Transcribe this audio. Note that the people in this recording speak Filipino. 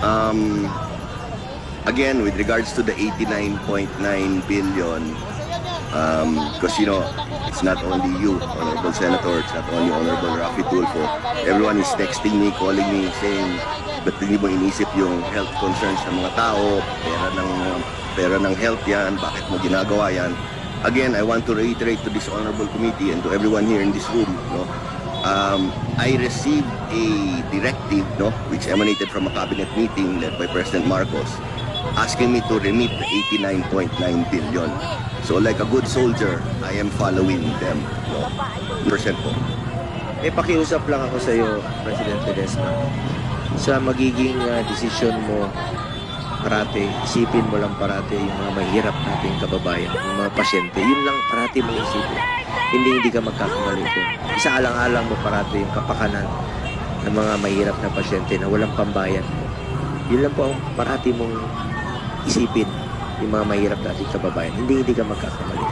Um, Again, with regards to the 89.9 billion, because it's not only you, Honorable Senator, it's not only Honorable Rafi Tulfo. Everyone is texting me, calling me, saying, ba't hindi mo inisip yung health concerns ng mga tao, pera ng health yan, bakit mo ginagawa yan? Again, I want to reiterate to this honorable committee and to everyone here in this room, I received a directive, which emanated from a cabinet meeting led by President Marcos, asking me to remit the 89.9 billion. So like a good soldier, I am following them. Percent po. Pakiusap lang ako sa iyo, President Ledesma. Sa magiging desisyon mo, parati, isipin mo lang parati yung mga mahirap nating kababayan, yung mga pasyente. Yun lang parati mo isipin. Hindi ka magkakamali ko. Isaalang-alang mo parati yung kapakanan ng mga mahirap na pasyente na walang pambayad mo. Yun lang po ang parati mong isipin yung mga mahirap nating kababayan. Hindi ka magkakamali.